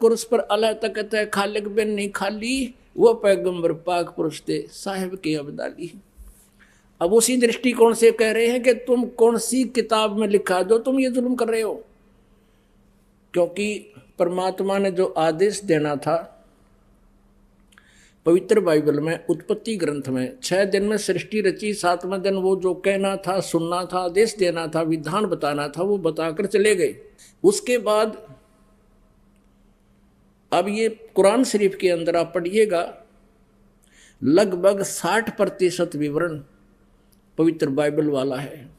कुर्स पर अल्लाह तकत है खालिक बिन नहीं खाली, वो पैगंबर पाक पुरुष थे साहिब के अब्दाली। अब उसी दृष्टिकोण से कह रहे हैं कि तुम कौन सी किताब में लिखा जो तुम ये जुल्म कर रहे हो, क्योंकि परमात्मा ने जो आदेश देना था पवित्र बाइबल में, उत्पत्ति ग्रंथ में 6 दिन में सृष्टि रची, 7वें दिन वो जो कहना था, सुनना था, आदेश देना था, विधान बताना था, वो बताकर चले गए। उसके बाद अब ये कुरान शरीफ के अंदर आप पढ़िएगा, लगभग 60% विवरण पवित्र बाइबल वाला है।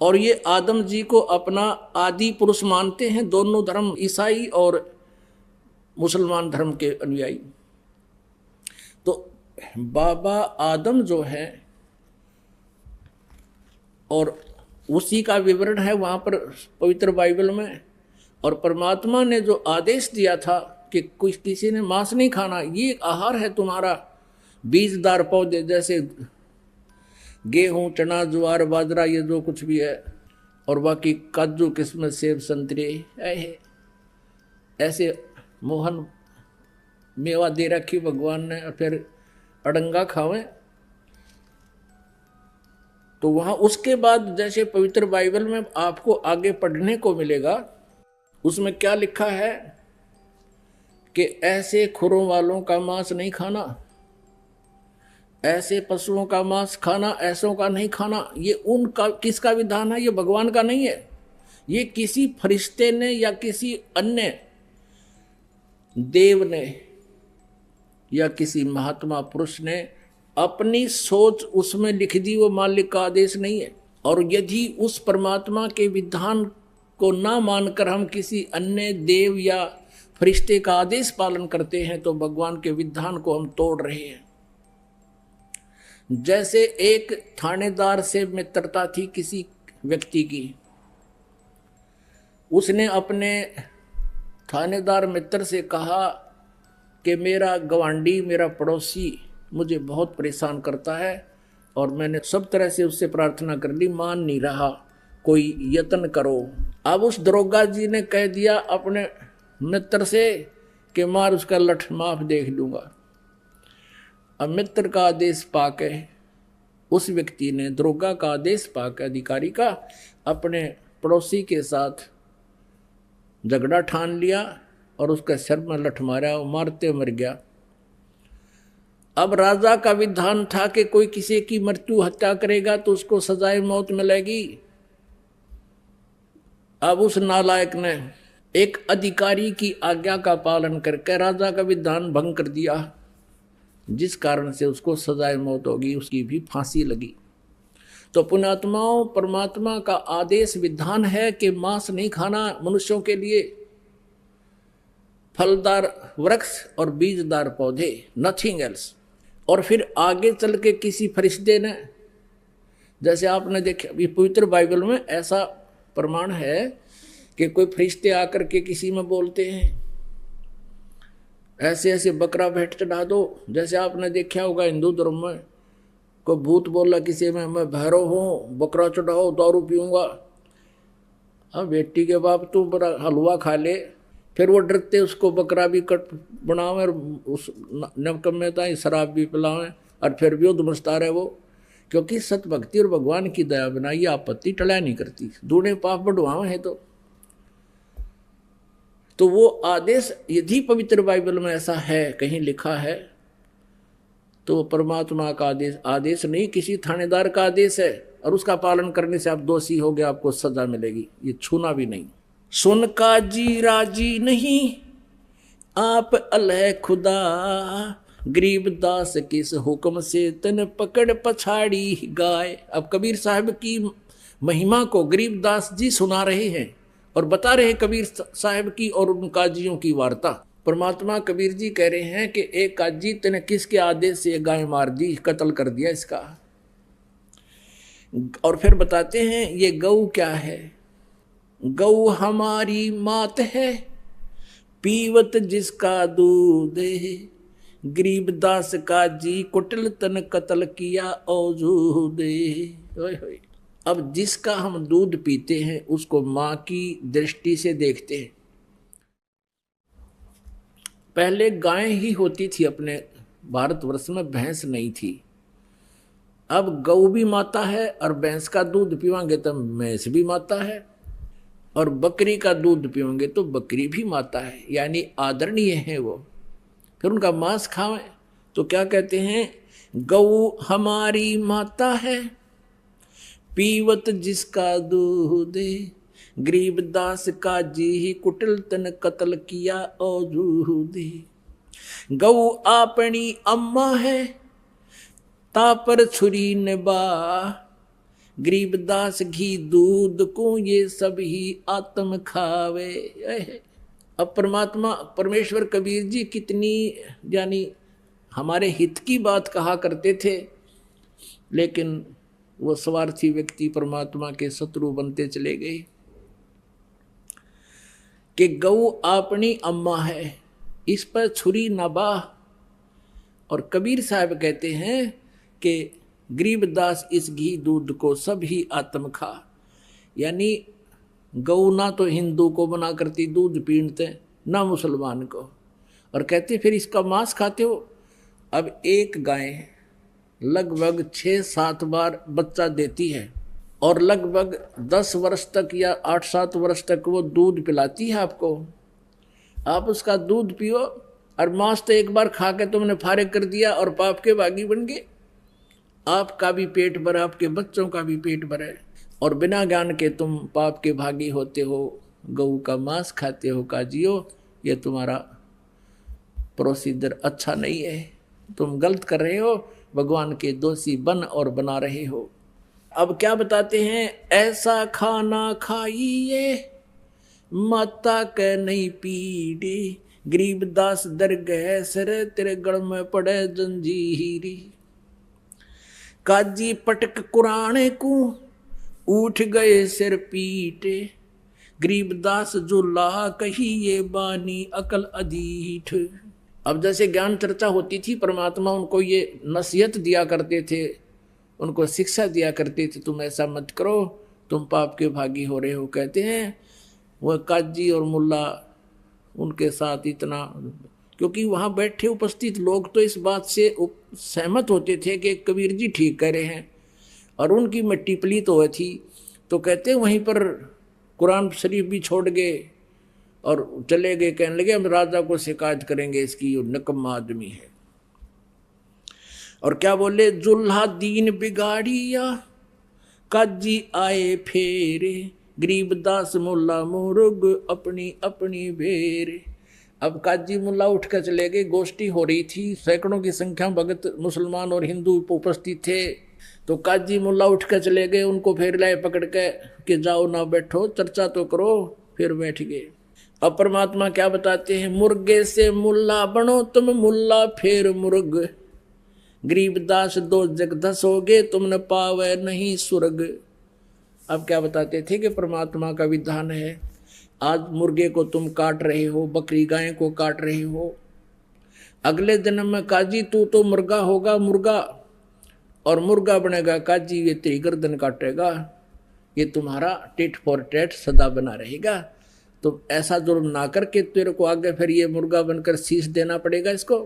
और ये आदम जी को अपना आदि पुरुष मानते हैं, दोनों धर्म, ईसाई और मुसलमान धर्म के अनुयायी। तो बाबा आदम जो है, और उसी का विवरण है वहाँ पर पवित्र बाइबल में। और परमात्मा ने जो आदेश दिया था कि कुछ किसी ने मांस नहीं खाना, ये आहार है तुम्हारा, बीजदार पौधे जैसे गेहूं, चना, ज्वार, बाजरा, ये जो कुछ भी है, और बाकी काजू, किस्मत, सेब, संतरे, ऐसे मोहन मेवा दे रखी भगवान ने, और फिर अड़ंगा खावें। तो वहाँ उसके बाद जैसे पवित्र बाइबल में आपको आगे पढ़ने को मिलेगा, उसमें क्या लिखा है कि ऐसे खुरों वालों का मांस नहीं खाना, ऐसे पशुओं का मांस खाना, ऐसों का नहीं खाना। ये उनका किसका विधान है? ये भगवान का नहीं है, ये किसी फरिश्ते ने या किसी अन्य देव ने या किसी महात्मा पुरुष ने अपनी सोच उसमें लिख दी, वो मालिक का आदेश नहीं है। और यदि उस परमात्मा के विधान को ना मानकर हम किसी अन्य देव या फरिश्ते का आदेश पालन करते हैं तो भगवान के विधान को हम तोड़ रहे हैं। जैसे एक थानेदार से मित्रता थी किसी व्यक्ति की, उसने अपने थानेदार मित्र से कहा कि मेरा गवांडी, मेरा पड़ोसी मुझे बहुत परेशान करता है, और मैंने सब तरह से उससे प्रार्थना कर ली, मान नहीं रहा, कोई यत्न करो। अब उस दरोगा जी ने कह दिया अपने मित्र से कि मार उसका लठ, माफ देख लूँगा। अब मित्र का आदेश पाके उस व्यक्ति ने, दरोगा का आदेश पाके, अधिकारी का, अपने पड़ोसी के साथ झगड़ा ठान लिया और उसके सिर में लठ मारा, वो मारते मर गया। अब राजा का विधान था कि कोई किसी की मृत्यु हत्या करेगा तो उसको सजाए मौत मिलेगी। अब उस नालायक ने एक अधिकारी की आज्ञा का पालन करके राजा का विधान भंग कर दिया, जिस कारण से उसको सजाए मौत होगी, उसकी भी फांसी लगी। तो पुण्यात्माओं, परमात्मा का आदेश विधान है कि मांस नहीं खाना मनुष्यों के लिए, फलदार वृक्ष और बीजदार पौधे, नथिंग एल्स। और फिर आगे चल के किसी फरिश्ते ने, जैसे आपने देखा पवित्र बाइबल में ऐसा प्रमाण है कि कोई फरिश्ते आकर के किसी में बोलते हैं ऐसे ऐसे बकरा भेंट चढ़ा दो। जैसे आपने देखा होगा हिंदू धर्म में कोई भूत बोला किसी में, मैं भैरव हूँ, बकरा चढ़ाओ, दारू पीऊँगा। अब बेटी के बाप तू बड़ा हलवा खा ले, फिर वो डरते उसको बकरा भी कट बनावे और उस नवकम्यता ही शराब भी पिलावें, और फिर भी वो दुमस्ता रहे वो, क्योंकि सत भक्ति और भगवान की दया बिना ये आपत्ति टला नहीं करती, दूने पाप बढ़वावे हैं। तो वो आदेश यदि पवित्र बाइबल में ऐसा है, कहीं लिखा है, तो परमात्मा का आदेश नहीं, किसी थानेदार का आदेश है, और उसका पालन करने से आप दोषी हो गए, आपको सजा मिलेगी, ये छूना भी नहीं। सुन का जी राजी नहीं आप अलह खुदा, गरीब दास किस हुक्म से तन पकड़ पछाड़ी गाय। अब कबीर साहब की महिमा को गरीब दास जी सुना रहे हैं और बता रहे हैं कबीर साहब की और उन काजियों की वार्ता। परमात्मा कबीर जी कह रहे हैं कि एक काजी तने किसके आदेश से गाय मार दी, कत्ल कर दिया इसका। और फिर बताते हैं ये गऊ क्या है, गऊ हमारी मात है, पीवत जिसका दूध है, गरीब दास का जी कुटिल तन कत्ल किया औजूद। अब जिसका हम दूध पीते हैं उसको माँ की दृष्टि से देखते हैं, पहले गाय ही होती थी अपने भारतवर्ष में, भैंस नहीं थी। अब गऊ भी माता है और भैंस का दूध पीवांगे तो भैंस भी माता है, और बकरी का दूध पीओगे तो बकरी भी माता है, यानी आदरणीय है वो। फिर उनका मांस खावें तो क्या कहते हैं, गऊ हमारी माता है, पीवत जिसका दूध, गरीबदास का जी ही कुटिल तन कत्ल किया औजूद। गऊ अपनी अम्मा है, तापर छुरी निभा, गरीबदास घी दूध को ये सब ही आत्म खावे। अब परमात्मा परमेश्वर कबीर जी कितनी यानी हमारे हित की बात कहा करते थे, लेकिन वो स्वार्थी व्यक्ति परमात्मा के शत्रु बनते चले गए। कि गऊ अपनी अम्मा है, इस पर छुरी न बाह। और कबीर साहब कहते हैं कि गरीबदास इस घी दूध को सब ही आत्म खा, यानी गऊ ना तो हिंदू को बना करती दूध पीते, ना मुसलमान को, और कहते फिर इसका मांस खाते हो। अब एक गाय लगभग 6-7 बार बच्चा देती है और लगभग 10 वर्ष तक या 8-7 वर्ष तक वो दूध पिलाती है आपको। आप उसका दूध पियो और मांस तो एक बार खा के तुमने फारिग कर दिया और पाप के भागी बन गए। आपका भी पेट भरा, आपके बच्चों का भी पेट भरा, और बिना ज्ञान के तुम पाप के भागी होते हो, गऊ का मांस खाते हो। काजियो, ये तुम्हारा प्रोसीजर अच्छा नहीं है, तुम गलत कर रहे हो, भगवान के दोषी बन और बना रहे हो। अब क्या बताते हैं, ऐसा खाना खाइए माता के नहीं पीड़े, गरीबदास दरगह सर तेरे गढ़ में पड़े जंजीरी। काजी पटक कुराने को उठ गए सिर पीटे, गरीबदास जो ला कही ये बानी अकल अधीठ। अब जैसे ज्ञान चर्चा होती थी, परमात्मा उनको ये नसीहत दिया करते थे, उनको शिक्षा दिया करते थे, तुम ऐसा मत करो, तुम पाप के भागी हो रहे हो। कहते हैं वह काजी और मुल्ला उनके साथ इतना, क्योंकि वहाँ बैठे उपस्थित लोग तो इस बात से सहमत होते थे कि कबीर जी ठीक कह रहे हैं, और उनकी मिट्टी पलीत हुई थी, तो कहते वहीं पर कुरान शरीफ भी छोड़ गए और चले गए, कहने लगे हम राजा को शिकायत करेंगे, इसकी निकम्मा आदमी है। और क्या बोले, जुल्हा दीन बिगाड़िया काजी आए फेरे, गरीबदास मुल्ला मुर्ग अपनी अपनी भेरे। अब काजी मुल्ला उठ कर चले गए, गोष्ठी हो रही थी, सैकड़ों की संख्या भगत मुसलमान और हिंदू उपस्थित थे, तो काजी मुल्ला उठ कर चले गए, उनको फिर लाए पकड़ के कि जाओ ना बैठो, चर्चा तो करो। फिर बैठ गए। अब परमात्मा क्या बताते हैं, मुर्गे से मुल्ला बनो तुम मुल्ला फिर मुर्ग, गरीबदास दो जग धसोगे तुम न पावे नहीं स्वर्ग। अब क्या बताते थे कि परमात्मा का विधान है, आज मुर्गे को तुम काट रहे हो, बकरी गाय को काट रहे हो, अगले जन्म में काजी तू तो मुर्गा होगा, मुर्गा और मुर्गा बनेगा काजी, ये तेरी गर्दन काटेगा, ये तुम्हारा टिट फॉर टैट सदा बना रहेगा। तो ऐसा जुर्म ना करके तेरे को आगे फिर ये मुर्गा बनकर शीश देना पड़ेगा इसको।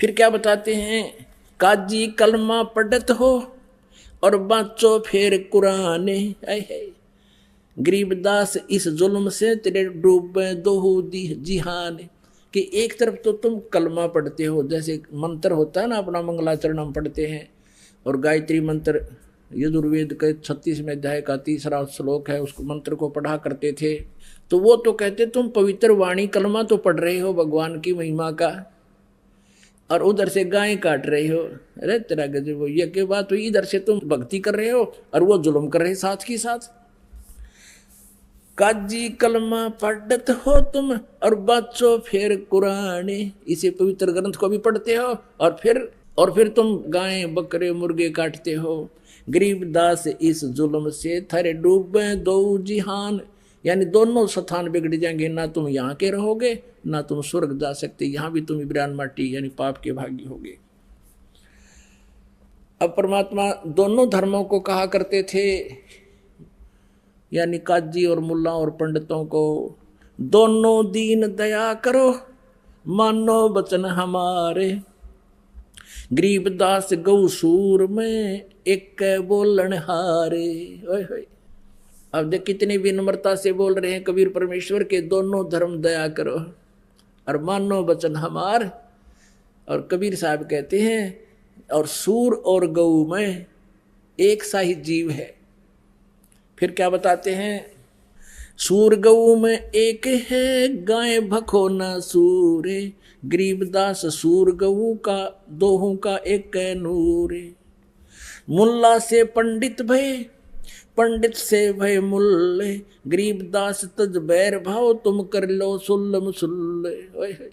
फिर क्या बताते हैं, काजी कलमा पढ़त हो और बाँचो फिर कुराने, गरीबदास इस जुल्म से तेरे डूबे दो जिहान। कि एक तरफ तो तुम कलमा पढ़ते हो, जैसे मंत्र होता है ना अपना, मंगलाचरण हम पढ़ते हैं, और गायत्री मंत्र यजुर्वेद के 36वें अध्याय का 3रा श्लोक है, उसको मंत्र को पढ़ा करते थे। तो वो तो कहते तुम पवित्र वाणी कलमा तो पढ़ रहे हो भगवान की महिमा का, और उधर से गाय काट रहे हो। अरे तेरा गजब, वो ये क्या बात हुई, इधर से तुम भक्ति कर रहे हो और वो जुल्म कर रहे साथ की साथ। काजी कलमा पढ़त हो तुम और बच्चो फिर कुराने, इसे पवित्र ग्रंथ को भी पढ़ते हो और फिर तुम गाय बकरे मुर्गे काटते हो। गरीबदास इस जुल्म से थरे डूबे दो जिहान, यानी दोनों स्थान बिगड़ जाएंगे, ना तुम यहाँ के रहोगे ना तुम स्वर्ग जा सकते, यहाँ भी तुम इब्रान माटी यानी पाप के भागी होगे। अब परमात्मा दोनों धर्मों को कहा करते थे, यानी काजी और मुल्ला और पंडितों को, दोनों दीन दया करो मानो बचन हमारे। गरीबदास गौ सूर में एक बोलन हारे। ओए होए, अब देख कितनी विनम्रता से बोल रहे हैं कबीर परमेश्वर के दोनों धर्म दया करो और मानो बचन हमार। और कबीर साहब कहते हैं और सूर और गऊ में एक सा ही जीव है। फिर क्या बताते हैं, सूर गऊ में एक है गाय भखो न सूरे। गरीबदास सूर गऊ का दोहों का एक नूरे। मुल्ला से पंडित भय, पंडित से भय मुल्ले। गरीबदास तज बैर भाव, तुम कर लो सुल्लम सुल्ले।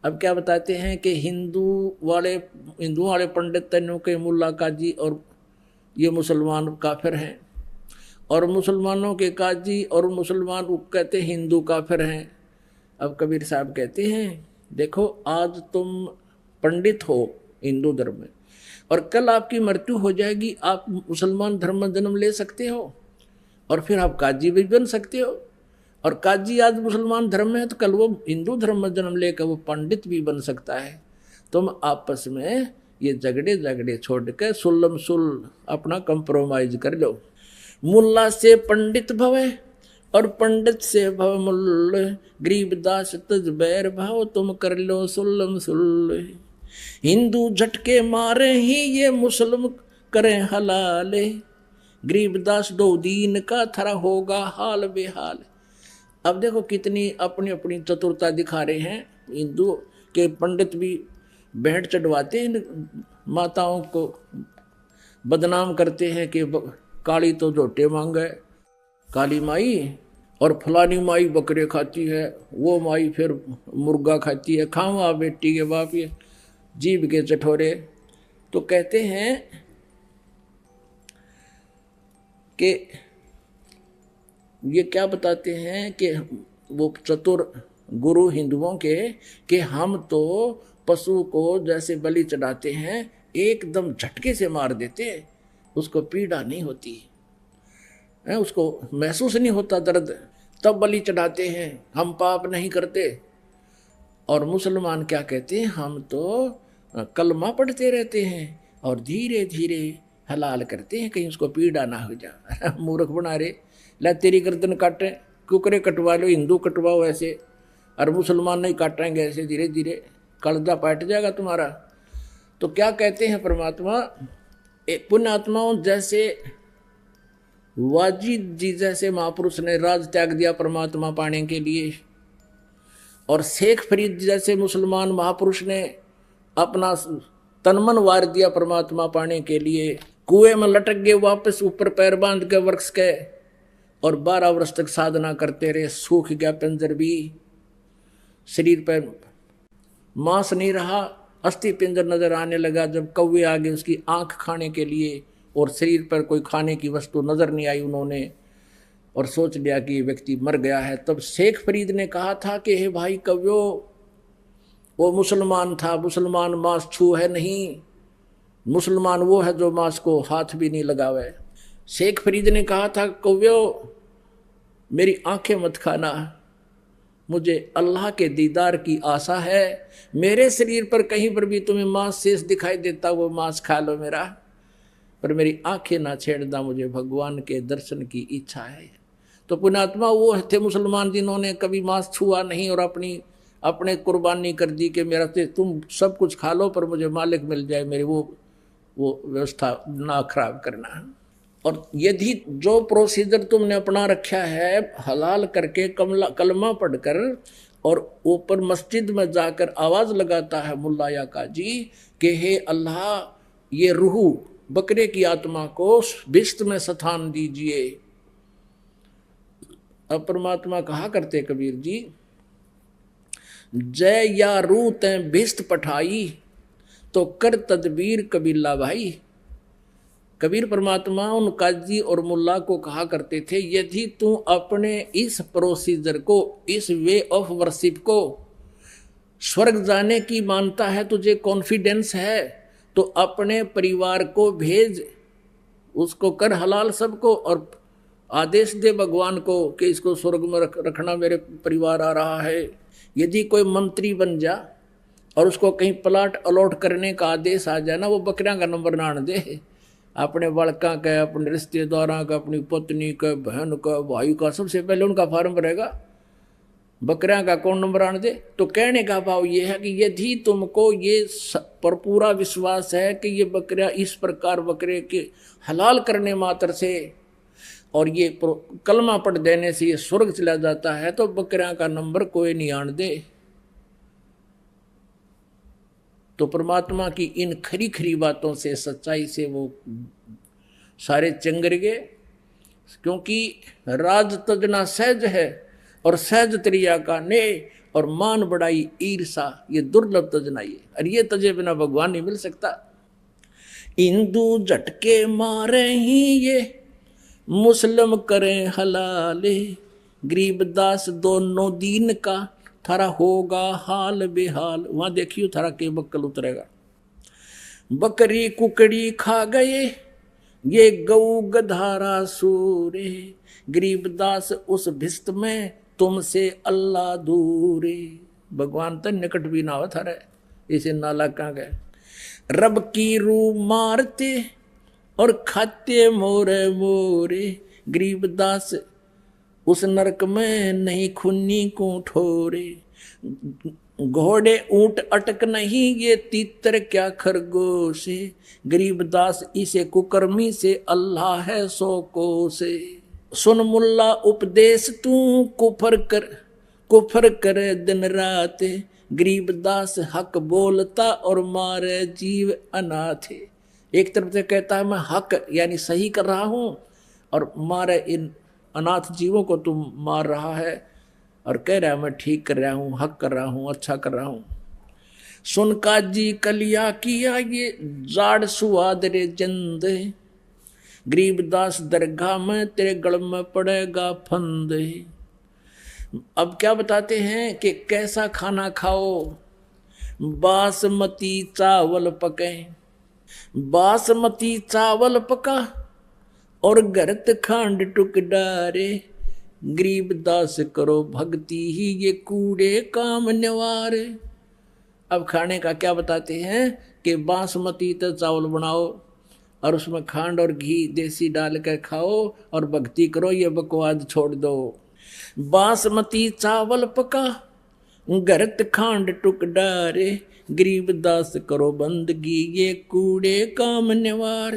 अब क्या बताते हैं कि हिंदू वाले पंडित तनु के मुल्ला काजी और ये मुसलमान काफिर हैं, और मुसलमानों के काजी और मुसलमान कहते हिंदू काफिर हैं। अब कबीर साहब कहते हैं देखो, आज तुम पंडित हो हिंदू धर्म में और कल आपकी मृत्यु हो जाएगी, आप मुसलमान धर्म में जन्म ले सकते हो और फिर आप काजी भी बन सकते हो। और काजी आज मुसलमान धर्म में है तो कल वो हिंदू धर्म में जन्म लेकर वो पंडित भी बन सकता है। तुम आपस में ये झगड़े छोड़ के सुल्लम सुल अपना कंप्रोमाइज कर लो। मुल्ला से पंडित भवे और पंडित से भव मुल्ल। गरीबदास तज बैर भाव, तुम कर लो सुल्लम सुल्ल। हिंदू झटके मारे ही ये मुस्लिम करें हलाले। गरीबदास दो दीन का थरा होगा हाल बेहाल। अब देखो कितनी अपनी अपनी चतुरता दिखा रहे हैं। हिंदू के पंडित भी भेंट चढ़वाते हैं, माताओं को बदनाम करते हैं कि काली तो झोटे मांगे काली माई, और फलानी माई बकरे खाती है, वो माई फिर मुर्गा खाती है। खावा बेटी के बाप ये जीभ के चठोरे। तो कहते हैं कि ये क्या बताते हैं कि वो चतुर गुरु हिंदुओं के कि हम तो पशु को जैसे बलि चढ़ाते हैं एकदम झटके से मार देते, उसको पीड़ा नहीं होती है, उसको महसूस नहीं होता दर्द, तब बलि चढ़ाते हैं, हम पाप नहीं करते। और मुसलमान क्या कहते हैं, हम तो कलमा पढ़ते रहते हैं और धीरे धीरे हलाल करते हैं कहीं उसको पीड़ा ना हो जा। मूर्ख बना रहे, ला तेरी गर्दन काटे, कुकरे कटवा लो, हिंदू कटवाओ ऐसे, और मुसलमान नहीं काटेंगे ऐसे, धीरे धीरे कलजा पाट जाएगा तुम्हारा। तो क्या कहते हैं परमात्मा, पुण्यात्माओं जैसे वाजिद जी जैसे महापुरुष ने राज त्याग दिया परमात्मा पाने के लिए, और शेख फरीद जैसे मुसलमान महापुरुष ने अपना तनमन वार दिया परमात्मा पाने के लिए, कुएं में लटक गए, वापस ऊपर पैर बांध के वृक्ष के, और 12 वर्ष तक साधना करते रहे, सूख गया पिंजर भी, शरीर पर मांस नहीं रहा, अस्थि पिंजर नजर आने लगा। जब कौवे आ गए उसकी आंख खाने के लिए और शरीर पर कोई खाने की वस्तु नजर नहीं आई उन्होंने, और सोच लिया कि ये व्यक्ति मर गया है। तब शेख फरीद ने कहा था कि हे भाई कव्यो, वो मुसलमान था, मुसलमान मांस छू है नहीं, मुसलमान वो है जो मांस को हाथ भी नहीं लगावे। शेख फरीद ने कहा था कव्यो मेरी आंखें मत खाना, मुझे अल्लाह के दीदार की आशा है, मेरे शरीर पर कहीं पर भी तुम्हें मांस शेष दिखाई देता वो मांस खा लो मेरा, पर मेरी आंखें ना छेड़ना, मुझे भगवान के दर्शन की इच्छा है। तो पुण्यात्मा वो थे मुसलमान जिन्होंने कभी मांस छुआ नहीं और अपने कुर्बानी कर दी कि मेरा से तुम सब कुछ खा लो पर मुझे मालिक मिल जाए, मेरी वो व्यवस्था ना खराब करना। और यदि जो प्रोसीजर तुमने अपना रखा है हलाल करके कलमा पढ़कर और ऊपर मस्जिद में जाकर आवाज़ लगाता है मुल्ला या काजी कि हे अल्लाह ये रूह बकरे की आत्मा को बिस्त में स्थान दीजिए। अब परमात्मा कहा करते कबीर जी, जय या रूह तैं बिस्त पठाई तो कर तदबीर कबीला भाई। कबीर परमात्मा उन काजी और मुल्ला को कहा करते थे, यदि तू अपने इस प्रोसीजर को, इस वे ऑफ वर्शिप को स्वर्ग जाने की मानता है, तुझे कॉन्फिडेंस है, तो अपने परिवार को भेज, उसको कर हलाल सबको, और आदेश दे भगवान को कि इसको स्वर्ग में रखना, मेरे परिवार आ रहा है। यदि कोई मंत्री बन जा और उसको कहीं प्लाट अलॉट करने का आदेश आ जाए ना, वो बकरियां का नंबर ना आने दे, अपने बड़का का, अपने रिश्तेदारों का, अपनी पत्नी का, बहन का, भाई का, सबसे पहले उनका फार्म भरेगा, बकरियां का कौन नंबर आने दे। तो कहने का भाव ये है कि यदि तुमको ये पर पूरा विश्वास है कि ये बकरियां इस प्रकार बकरे के हलाल करने मात्र से और ये कलमा पढ़ देने से ये स्वर्ग चला जाता है, तो बकरियां का नंबर कोई नहीं आने दे। तो परमात्मा की इन खरी खरी बातों से, सच्चाई से वो सारे चंगर गए, क्योंकि राज तजना सहज है और सहज त्रिया का ने और मान बढ़ाई ईर्षा, ये दुर्लभ तजना ये, और ये तजे बिना भगवान नहीं मिल सकता। हिंदू झटके मारे ही ये मुस्लिम करें हलाले, गरीबदास दोनों दीन का थारा होगा हाल बेहाल। वहां देखियो थारा के बक्कल उतरेगा। बकरी कुकड़ी खा गए ये गऊ गधारा सूरे, गरीबदास उस भिस्त में तुमसे अल्लाह दूरे। भगवान तो निकट भी ना हो थारे, इसे नाला कहाँ गए। रब की रू मारते और खाते मोरे मोरे, गरीबदास उस नरक में नहीं खुन्नी को ठोरे। घोड़े ऊंट अटक नहीं ये तीतर क्या खरगोश, गरीबदास इसे कुकर्मी से अल्लाह है सो को से। सुन मुल्ला उपदेश तू कुफर कर दिन रात, गरीबदास हक बोलता और मारे जीव अनाथ। एक तरफ से कहता है मैं हक यानी सही कर रहा हूं और मारे इन अनाथ जीवों को तुम मार रहा है, और कह रहा है मैं ठीक कर रहा हूं, हक कर रहा हूं, अच्छा कर रहा हूं। सुन काजी कलिया किया ये जाड़ सुआद रे जंद, गरीबदास दरगाह में तेरे गल में पड़ेगा फंद। अब क्या बताते हैं कि कैसा खाना खाओ। बासमती चावल पके, बासमती चावल पका और गरत खांड टुक डारे, गरीबदास करो भक्ति ही ये कूड़े काम निवार। अब खाने का क्या बताते हैं कि बासमती तो चावल बनाओ और उसमें खांड और घी देसी डाल कर खाओ और भक्ति करो, ये बकवाद छोड़ दो। बासमती चावल पका गरत खांड टुक डारे, गरीबदास करो बंदगी ये कूड़े काम निवार।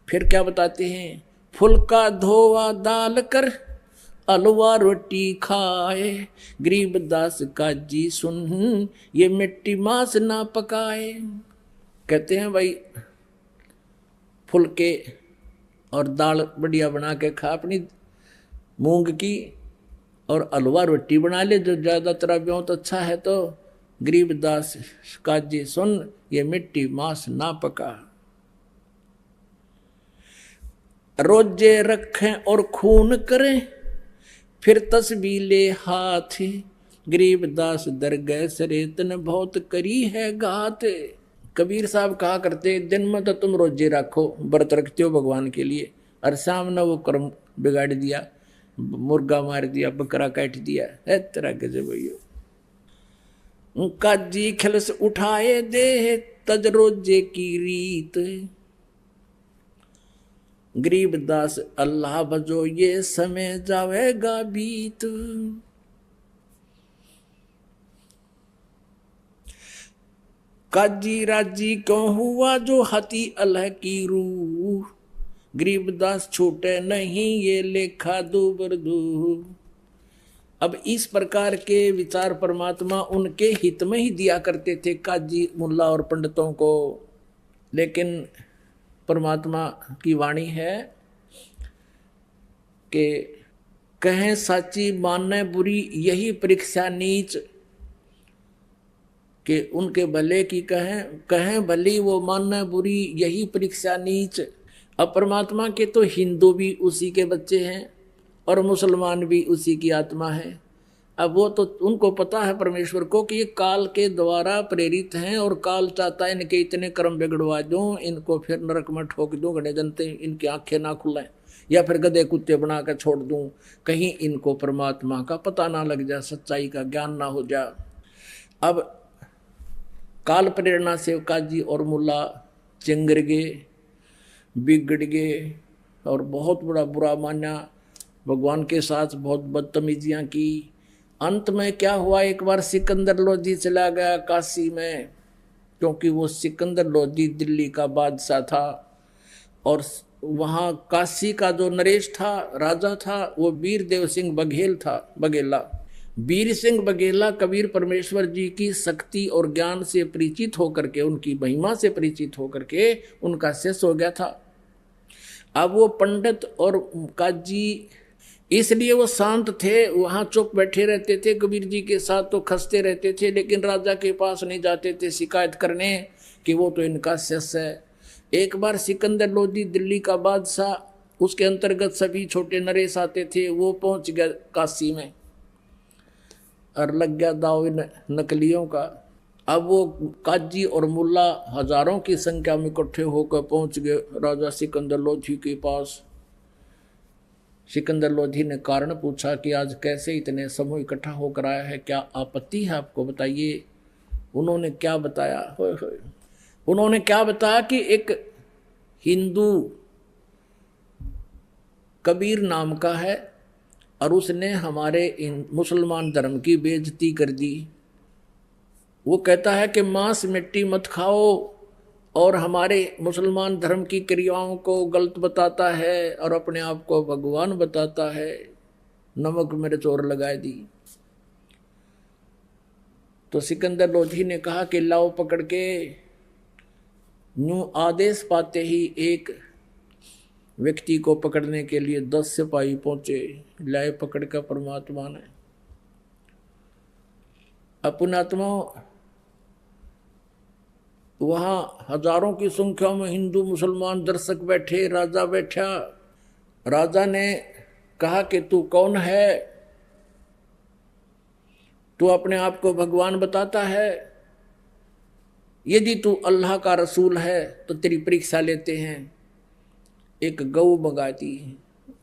फिर क्या बताते हैं, फुल्का धोवा दाल कर अलवा रोटी खाए, गरीबदास का जी सुन ये मिट्टी मांस ना पकाए। कहते हैं भाई फुल्के और दाल बढ़िया बना के खा अपनी मूंग की, और अलवा रोटी बना ले जो ज्यादा तरह तो अच्छा है, तो गरीबदास का जी सुन ये मिट्टी मांस ना पका। रोजे रखें और खून करें फिर तस्बीह ले हाथ, गरीबदास दरगह सरेतन बहुत करी है घात। कबीर साहब कहा करते दिन में तो तुम रोजे रखो, व्रत रखते हो भगवान के लिए, और सामने वो कर्म बिगाड़ दिया, मुर्गा मार दिया, बकरा काट दिया, है तरह के जब काजी खलस उठाए दे तज रोजे की रीत, गरीबदास अल्लाह भजो ये समय जावेगा बीत। काजी राजी क्यों हुआ जो हती अल्लाह की रूह, गरीबदास छूटे नहीं ये लेखा दूबर दू। अब इस प्रकार के विचार परमात्मा उनके हित में ही दिया करते थे काजी मुल्ला और पंडितों को। लेकिन परमात्मा की वाणी है कि कहें साची माने बुरी यही परीक्षा नीच, कि उनके भले की कहें भली वो माने बुरी यही परीक्षा नीच। अब परमात्मा के तो हिंदू भी उसी के बच्चे हैं और मुसलमान भी उसी की आत्मा है। अब वो तो उनको पता है परमेश्वर को कि ये काल के द्वारा प्रेरित हैं और काल चाहता है इनके इतने कर्म बिगड़वा दूं, इनको फिर नरक में ठोक दूं, गणे जनते इनकी आंखें ना खुलें। या फिर गधे कुत्ते बना कर छोड़ दूं, कहीं इनको परमात्मा का पता ना लग जाए, सच्चाई का ज्ञान ना हो जाए। अब काल प्रेरणा से काजी और मुल्ला चिंगर गए, बिगड़ गए और बहुत बड़ा बुरा माना, भगवान के साथ बहुत बदतमीजियां की। अंत में क्या हुआ, एक बार सिकंदर लोधी चला गया काशी में, क्योंकि वो सिकंदर लोधी दिल्ली का बादशाह था और वहाँ काशी का जो नरेश था, राजा था, वो वीर देव सिंह बघेल था, बघेला। वीर सिंह बघेला कबीर परमेश्वर जी की शक्ति और ज्ञान से परिचित होकर के, उनकी महिमा से परिचित होकर के उनका शिष्य हो गया था। अब वो पंडित और काजी, इसलिए वो शांत थे, वहां चुप बैठे रहते थे, कबीर जी के साथ तो खसते रहते थे, लेकिन राजा के पास नहीं जाते थे शिकायत करने कि वो तो इनका शिष्य है। एक बार सिकंदर लोधी दिल्ली का बादशाह, उसके अंतर्गत सभी छोटे नरेश आते थे, वो पहुंच गया काशी में और लग गया दाव नकलियों का। अब वो काजी और मुल्ला हजारों की संख्या में इकट्ठे होकर पहुंच गए राजा सिकंदर लोधी के पास। सिकंदर लोधी ने कारण पूछा कि आज कैसे इतने समूह इकट्ठा होकर आया है, क्या आपत्ति है आपको, बताइए। उन्होंने क्या बताया, होय होय, उन्होंने क्या बताया कि एक हिंदू कबीर नाम का है और उसने हमारे मुसलमान धर्म की बेइज्जती कर दी। वो कहता है कि मांस मिट्टी मत खाओ और हमारे मुसलमान धर्म की क्रियाओं को गलत बताता है और अपने आप को भगवान बताता है। नमक मिर्च और लगा दी। तो सिकंदर लोधी ने कहा कि लाओ पकड़ के। यूं आदेश पाते ही एक व्यक्ति को पकड़ने के लिए 10 सिपाही पहुंचे, लाए पकड़ कर परमात्मा ने। अपनात्मा वहां हजारों की संख्या में हिंदू मुसलमान दर्शक बैठे, राजा बैठा। राजा ने कहा कि तू कौन है, तू अपने आप को भगवान बताता है, यदि तू अल्लाह का रसूल है तो तेरी परीक्षा लेते हैं। एक गऊ मंगा दी,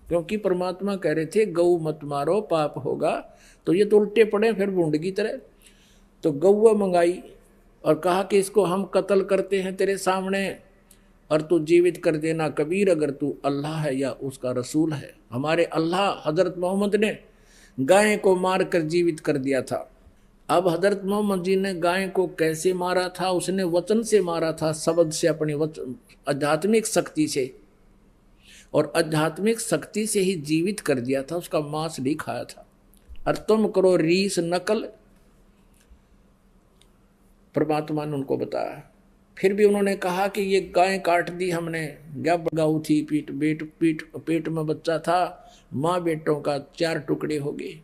क्योंकि परमात्मा कह रहे थे गऊ मत मारो पाप होगा, तो ये तो उल्टे पड़े फिर भूंड की तरह। तो गऊ मंगाई और कहा कि इसको हम कत्ल करते हैं तेरे सामने और तू जीवित कर देना कबीर, अगर तू अल्लाह है या उसका रसूल है। हमारे अल्लाह हजरत मोहम्मद ने गाय को मार कर जीवित कर दिया था। अब हजरत मोहम्मद जी ने गाय को कैसे मारा था, उसने वचन से मारा था, शब्द से, अपनी वचन आध्यात्मिक शक्ति से, और आध्यात्मिक शक्ति से ही जीवित कर दिया था, उसका मांस नहीं खाया था। और तुम करो रीस नकल, परमात्मा ने उनको बताया। फिर भी उन्होंने कहा कि ये गाय काट दी हमने, क्या बगाऊ थी, पेट में बच्चा था, माँ बेटों का 4 टुकड़े हो गए।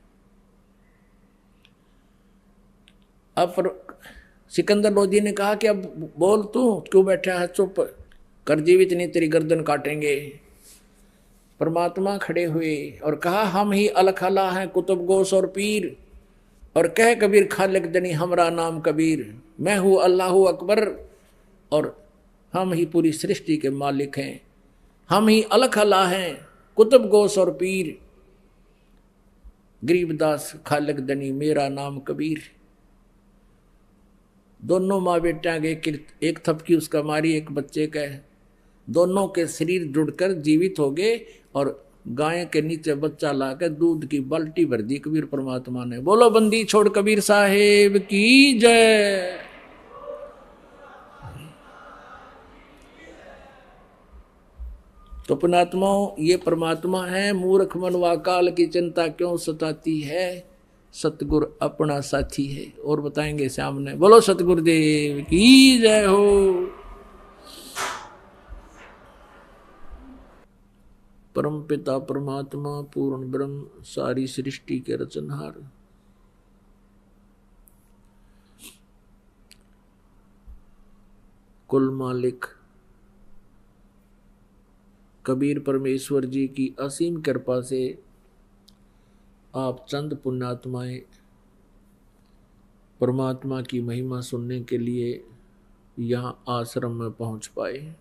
अब सिकंदर लोधी ने कहा कि अब बोल, तू क्यों बैठा है, चुप कर, जीवित नहीं तेरी गर्दन काटेंगे। परमात्मा खड़े हुए और कहा हम ही अलखला हैं कुतुब गोस और पीर, और कह कबीर खालिक दनी हमरा नाम कबीर, मैं हूँ अल्लाह अकबर और हम ही पूरी सृष्टि के मालिक हैं। हम ही अलखला हैं कुतुब गोस और पीर, गरीबदास खालिक दनी मेरा नाम कबीर। दोनों माँ बेटा के एक थपकी उसका मारी, एक बच्चे का, दोनों के शरीर जुड़कर जीवित हो गए और गाय के नीचे बच्चा लाकर दूध की बाल्टी भर दी कबीर परमात्मा ने। बोलो बंदी छोड़ कबीर साहेब की जय। तो पुणात्मा ये परमात्मा है, मूर्ख मनवा काल की चिंता क्यों सताती है, सतगुरु अपना साथी है। और बताएंगे सामने। बोलो सतगुरुदेव की जय हो। परम पिता परमात्मा पूर्ण ब्रह्म सारी सृष्टि के रचनहार, कुल मालिक कबीर परमेश्वर जी की असीम कृपा से आप चंद पुण्यात्माएं परमात्मा की महिमा सुनने के लिए यहाँ आश्रम में पहुँच पाए।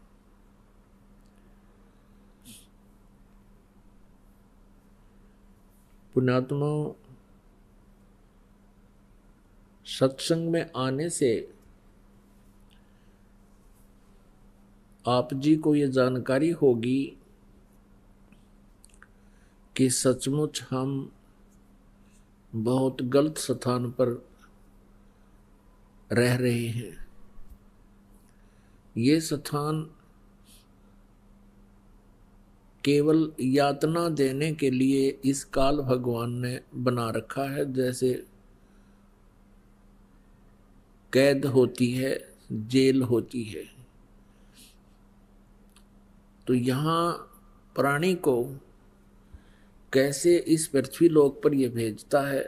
पुण्यात्मा, सत्संग में आने से आप जी को ये जानकारी होगी कि सचमुच हम बहुत गलत स्थान पर रह रहे हैं। ये स्थान केवल यातना देने के लिए इस काल भगवान ने बना रखा है। जैसे कैद होती है, जेल होती है, तो यहाँ प्राणी को कैसे इस पृथ्वी लोक पर यह भेजता है,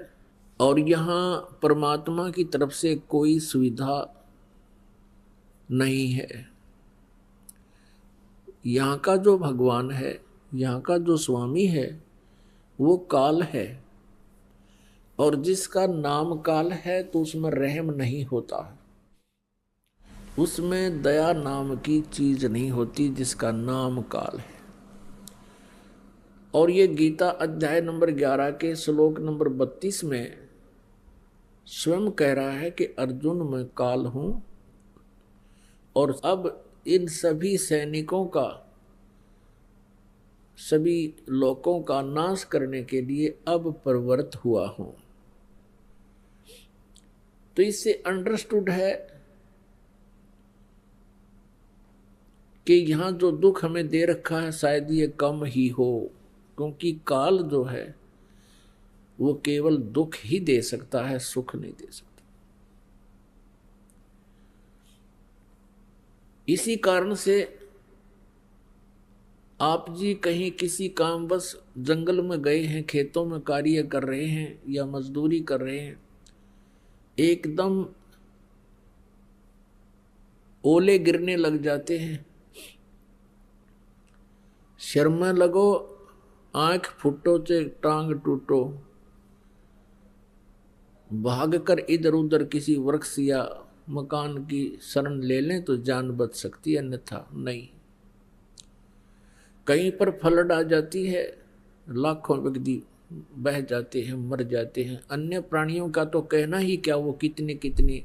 और यहाँ परमात्मा की तरफ से कोई सुविधा नहीं है। यहाँ का जो भगवान है, यहाँ का जो स्वामी है, वो काल है, और जिसका नाम काल है तो उसमें रहम नहीं होता, उसमें दया नाम की चीज नहीं होती, जिसका नाम काल है। और ये गीता अध्याय नंबर 11 के श्लोक नंबर 32 में स्वयं कह रहा है कि अर्जुन मैं काल हूं, और अब इन सभी सैनिकों का, सभी लोकों का नाश करने के लिए अब प्रवृत्त हुआ हूं। तो इससे अंडरस्टूड है कि यहां जो दुख हमें दे रखा है शायद ये कम ही हो, क्योंकि काल जो है वो केवल दुख ही दे सकता है, सुख नहीं दे सकता। इसी कारण से आप जी कहीं किसी काम बस जंगल में गए हैं, खेतों में कार्य कर रहे हैं या मजदूरी कर रहे हैं, एकदम ओले गिरने लग जाते हैं, शर्म में लगो, आंख फुटो चे टांग टूटो, भागकर इधर उधर किसी वृक्ष या मकान की शरण ले लें तो जान बच सकती है, अन्यथा नहीं। कहीं पर फ्लड आ जाती है, लाखों व्यक्ति बह जाते हैं, मर जाते हैं। अन्य प्राणियों का तो कहना ही क्या, वो कितनी कितनी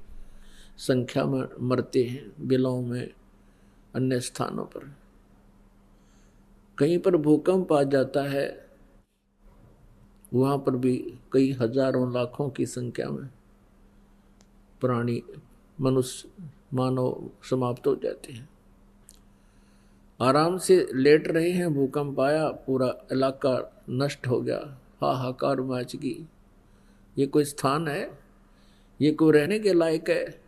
संख्या में मरते हैं बिलों में, अन्य स्थानों पर। कहीं पर भूकंप आ जाता है, वहां पर भी कई हजारों लाखों की संख्या में प्राणी, मनुष्य, मानव समाप्त हो जाते हैं। आराम से लेट रहे हैं, भूकंप आया, पूरा इलाका नष्ट हो गया, हाहाकार मच गई। ये कोई स्थान है? ये कोई रहने के लायक है?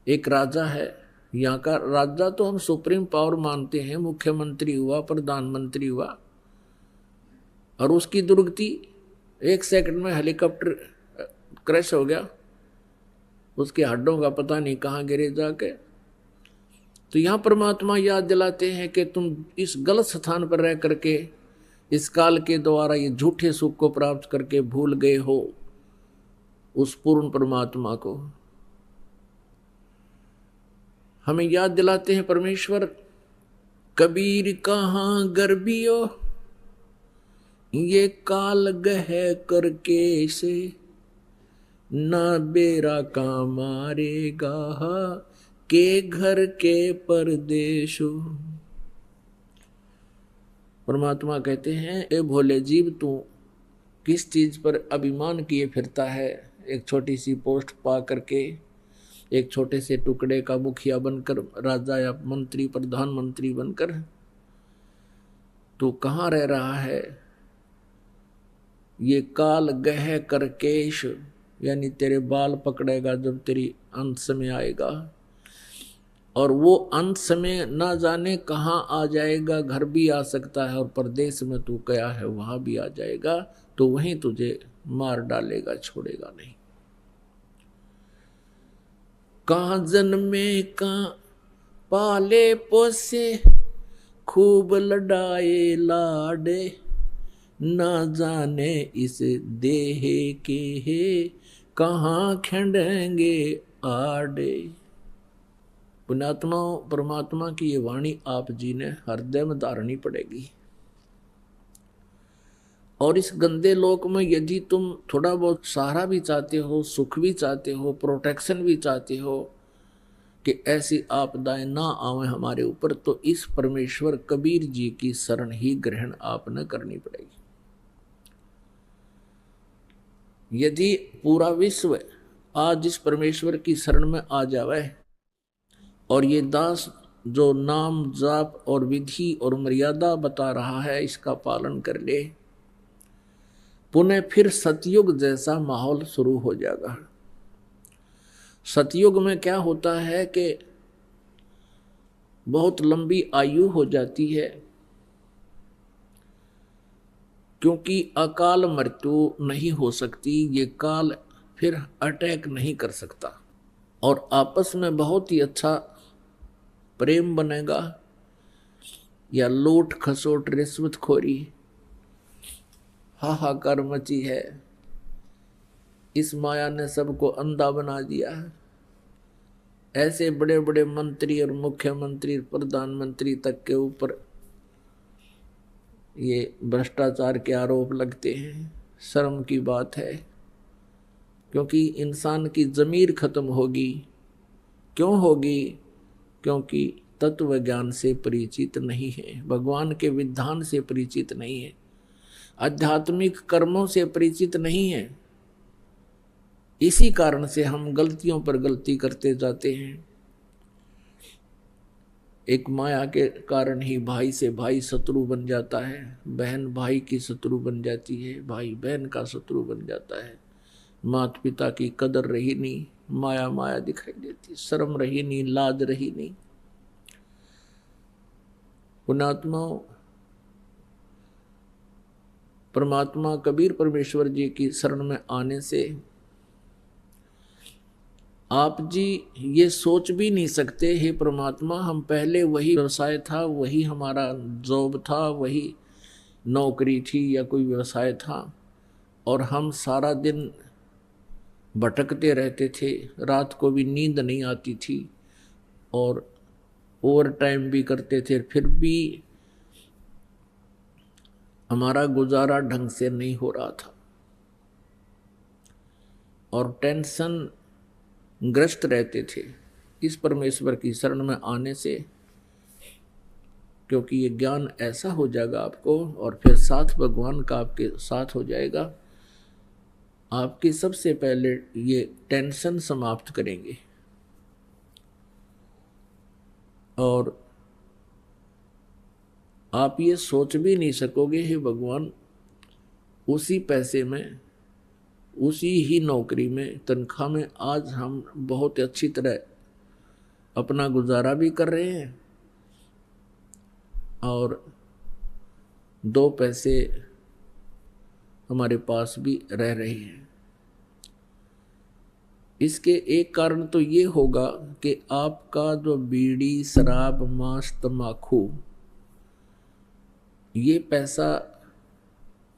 एक राजा है, यहाँ का राजा तो हम सुप्रीम पावर मानते हैं, मुख्यमंत्री हुआ, प्रधानमंत्री हुआ, और उसकी दुर्गति 1 सेकंड में हेलीकॉप्टर क्रैश हो गया, उसके हड्डों का पता नहीं कहाँ गिरे जाके। तो यहाँ परमात्मा याद दिलाते हैं कि तुम इस गलत स्थान पर रह करके इस काल के द्वारा ये झूठे सुख को प्राप्त करके भूल गए हो उस पूर्ण परमात्मा को। हमें याद दिलाते हैं परमेश्वर, कबीर कहाँ गर्बियो ये काल गह करके से, ना बेरा का मारेगा के घर के परदेशो। परमात्मा कहते हैं, ए भोले जीव, तू किस चीज पर अभिमान किए फिरता है? एक छोटी सी पोस्ट पा करके, एक छोटे से टुकड़े का मुखिया बनकर, राजा या मंत्री, प्रधानमंत्री बनकर तू कहाँ रह रहा है? ये काल गह करकेश, यानी तेरे बाल पकड़ेगा जब तेरी अंत समय आएगा, और वो अंत समय ना जाने कहाँ आ जाएगा। घर भी आ सकता है, और परदेश में तू गया है वहां भी आ जाएगा, तो वहीं तुझे मार डालेगा, छोड़ेगा नहीं। कहाँ जन्मे कहाँ पाले पोसे, खूब लड़ाए लाडे, ना जाने इस देह के है कहाँ खंडेंगे आड़े। पुण्यात्मा, परमात्मा की ये वाणी आप जी ने हृदय में धारनी पड़ेगी। और इस गंदे लोक में यदि तुम थोड़ा बहुत सहारा भी चाहते हो, सुख भी चाहते हो, प्रोटेक्शन भी चाहते हो कि ऐसी आपदाएं ना आवे हमारे ऊपर, तो इस परमेश्वर कबीर जी की शरण ही ग्रहण आपने करनी पड़ेगी। यदि पूरा विश्व आज इस परमेश्वर की शरण में आ जावे और ये दास जो नाम जाप और विधि और मर्यादा बता रहा है इसका पालन कर ले, पुनः फिर सतयुग जैसा माहौल शुरू हो जाएगा। सतयुग में क्या होता है कि बहुत लंबी आयु हो जाती है, क्योंकि अकाल मृत्यु नहीं हो सकती, ये काल फिर अटैक नहीं कर सकता, और आपस में बहुत ही अच्छा प्रेम बनेगा। या लूट खसोट रिश्वतखोरी हाहाकार मची है, इस माया ने सबको अंधा बना दिया है। ऐसे बड़े बड़े मंत्री और मुख्यमंत्री प्रधानमंत्री तक के ऊपर ये भ्रष्टाचार के आरोप लगते हैं। शर्म की बात है, क्योंकि इंसान की जमीर खत्म होगी। क्यों होगी? क्योंकि तत्व ज्ञान से परिचित नहीं है, भगवान के विधान से परिचित नहीं है, आध्यात्मिक कर्मों से परिचित नहीं है। इसी कारण से हम गलतियों पर गलती करते जाते हैं। एक माया के कारण ही भाई से भाई शत्रु बन जाता है, बहन भाई की शत्रु बन जाती है, भाई बहन का शत्रु बन जाता है। माता पिता की कदर रही नहीं, माया माया दिखाई देती, शर्म रही नहीं, लाज रही नहीं। पुण्यात्माओं, परमात्मा कबीर परमेश्वर जी की शरण में आने से आप जी ये सोच भी नहीं सकते, हे परमात्मा हम पहले वही व्यवसाय था, वही हमारा जॉब था, वही नौकरी थी या कोई व्यवसाय था, और हम सारा दिन भटकते रहते थे, रात को भी नींद नहीं आती थी और ओवर टाइम भी करते थे, फिर भी हमारा गुजारा ढंग से नहीं हो रहा था और टेंशन ग्रस्त रहते थे। इस परमेश्वर की शरण में आने से, क्योंकि ये ज्ञान ऐसा हो जाएगा आपको, और फिर साथ भगवान का आपके साथ हो जाएगा, आपकी सबसे पहले ये टेंशन समाप्त करेंगे। और आप ये सोच भी नहीं सकोगे, हे भगवान उसी पैसे में, उसी ही नौकरी में, तनख्वाह में आज हम बहुत अच्छी तरह अपना गुजारा भी कर रहे हैं और दो पैसे हमारे पास भी रह रहे हैं। इसके एक कारण तो ये होगा कि आपका जो बीड़ी शराब मांस तम्बाकू ये पैसा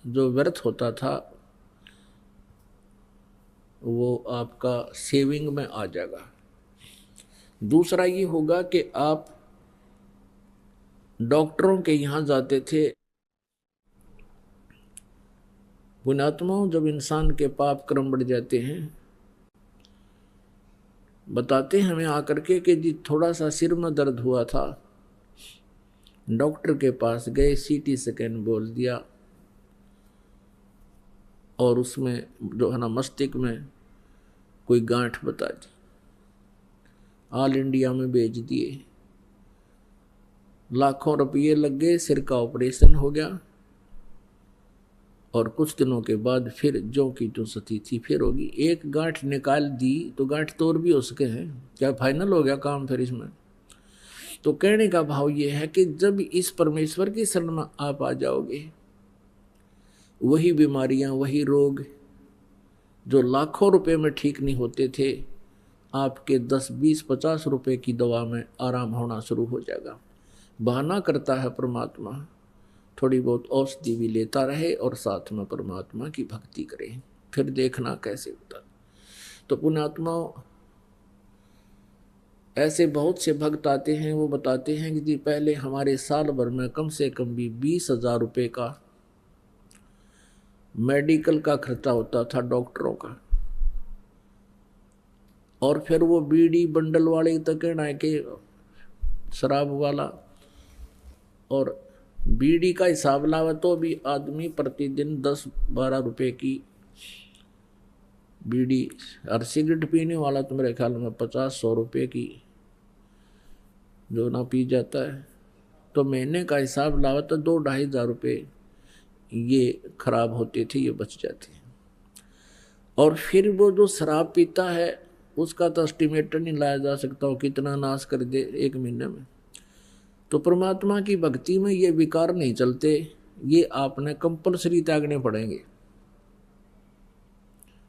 जो व्यर्थ होता था वो आपका सेविंग में आ जाएगा। दूसरा ये होगा कि आप डॉक्टरों के यहाँ जाते थे। पुण्यात्माओं, जब इंसान के पाप कर्म बढ़ जाते हैं, बताते हैं हमें आकर के कि जी थोड़ा सा सिर में दर्द हुआ था, डॉक्टर के पास गए, सीटी स्कैन बोल दिया और उसमें जो है ना मस्तिष्क में कोई गांठ बता दी, ऑल इंडिया में भेज दिए, लाखों रुपये लग गए, सिर का ऑपरेशन हो गया और कुछ दिनों के बाद फिर जो की जो सती थी फिर होगी। एक गांठ निकाल दी तो गांठ तोड़ भी हो सके हैं, क्या फाइनल हो गया काम फिर इसमें? तो कहने का भाव ये है कि जब इस परमेश्वर की शरण में आप आ जाओगे, वही बीमारियां, वही रोग जो लाखों रुपए में ठीक नहीं होते थे, आपके 10, 20, 50 रुपए की दवा में आराम होना शुरू हो जाएगा। बहाना करता है परमात्मा, थोड़ी बहुत औषधि भी लेता रहे और साथ में परमात्मा की भक्ति करे, फिर देखना कैसे होता। तो पुण्यात्माओं, ऐसे बहुत से भक्त आते हैं, वो बताते हैं कि जी पहले हमारे साल भर में कम से कम भी 20,000 रुपये का मेडिकल का खर्चा होता था डॉक्टरों का, और फिर वो बीड़ी बंडल वाले तो कहना है कि शराब वाला, और बीड़ी का हिसाब लावे तो भी आदमी प्रतिदिन 10-12 रुपए की बीड़ी, और सिगरेट पीने वाला तो मेरे ख्याल में 50-100 रुपए की जो ना पी जाता है, तो महीने का हिसाब लावा तो 2-2.5 हजार रुपये ये खराब होते थे, ये बच जाते हैं। और फिर वो जो शराब पीता है उसका तो एस्टिमेटर नहीं लाया जा सकता, वो कितना नाश कर दे एक महीने में। तो परमात्मा की भक्ति में ये विकार नहीं चलते, ये आपने कंपलसरी त्यागने पड़ेंगे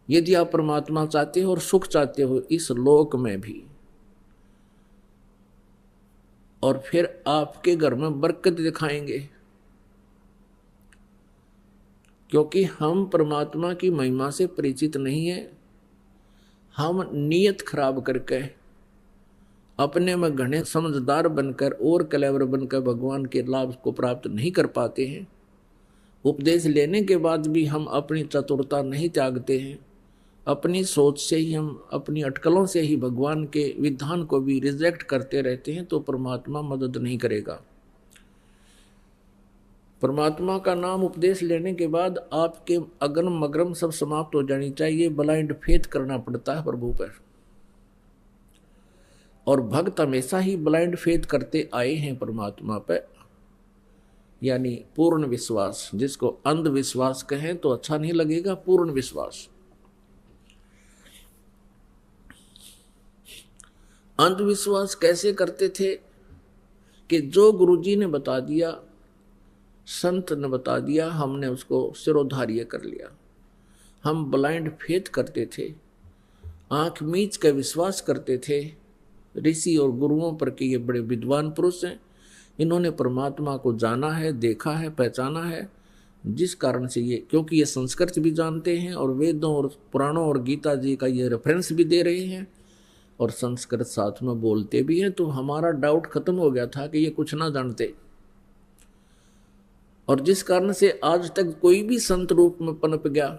यदि आप परमात्मा चाहते हो और सुख चाहते हो इस लोक में भी, और फिर आपके घर में बरकत दिखाएंगे। क्योंकि हम परमात्मा की महिमा से परिचित नहीं है, हम नियत खराब करके अपने में घने समझदार बनकर और क्लेवर बनकर भगवान के लाभ को प्राप्त नहीं कर पाते हैं। उपदेश लेने के बाद भी हम अपनी चतुरता नहीं त्यागते हैं, अपनी सोच से ही, हम अपनी अटकलों से ही भगवान के विधान को भी रिजेक्ट करते रहते हैं, तो परमात्मा मदद नहीं करेगा। परमात्मा का नाम उपदेश लेने के बाद आपके अगम मगरम सब समाप्त हो जानी चाहिए, ब्लाइंड फेथ करना पड़ता है प्रभु पर। और भक्त हमेशा ही ब्लाइंड फेथ करते आए हैं परमात्मा पर, यानी पूर्ण विश्वास, जिसको अंधविश्वास कहें तो अच्छा नहीं लगेगा, पूर्ण विश्वास। अंधविश्वास कैसे करते थे कि जो गुरुजी ने बता दिया, संत ने बता दिया, हमने उसको सिरोधार्य कर लिया। हम ब्लाइंड फेथ करते थे, आंख मीच कर विश्वास करते थे ऋषि और गुरुओं पर कि ये बड़े विद्वान पुरुष हैं, इन्होंने परमात्मा को जाना है, देखा है, पहचाना है, जिस कारण से ये, क्योंकि ये संस्कृत भी जानते हैं और वेदों और पुराणों और गीता जी का ये रेफरेंस भी दे रहे हैं और संस्कृत साथ में बोलते भी हैं, तो हमारा डाउट खत्म हो गया था कि ये कुछ ना जानते। और जिस कारण से आज तक कोई भी संत रूप में पनप गया,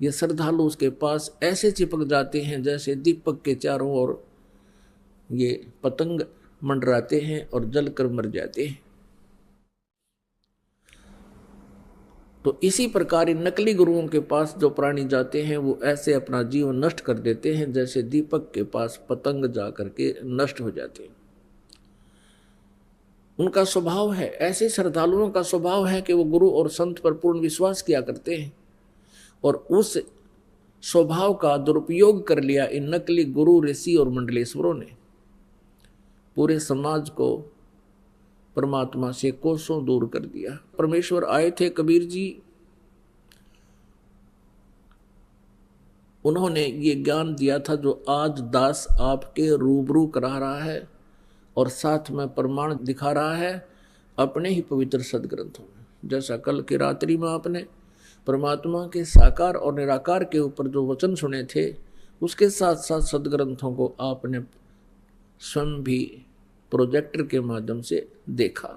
ये श्रद्धालु उसके पास ऐसे चिपक जाते हैं जैसे दीपक के चारों ओर ये पतंग मंडराते हैं और जलकर मर जाते हैं। तो इसी प्रकार नकली गुरुओं के पास जो प्राणी जाते हैं वो ऐसे अपना जीवन नष्ट कर देते हैं जैसे दीपक के पास पतंग जा करके नष्ट हो जाते हैं। उनका स्वभाव है, ऐसे श्रद्धालुओं का स्वभाव है कि वो गुरु और संत पर पूर्ण विश्वास किया करते हैं, और उस स्वभाव का दुरुपयोग कर लिया इन नकली गुरु, ऋषि और मंडलेश्वरों ने। पूरे समाज को परमात्मा से कोसों दूर कर दिया। परमेश्वर आए थे कबीर जी, उन्होंने ये ज्ञान दिया था जो आज दास आपके रूबरू करा रहा है और साथ में प्रमाण दिखा रहा है अपने ही पवित्र सदग्रंथों में। जैसा कल की रात्रि में आपने परमात्मा के साकार और निराकार के ऊपर जो वचन सुने थे, उसके साथ साथ सदग्रंथों को आपने स्वयं भी प्रोजेक्टर के माध्यम से देखा।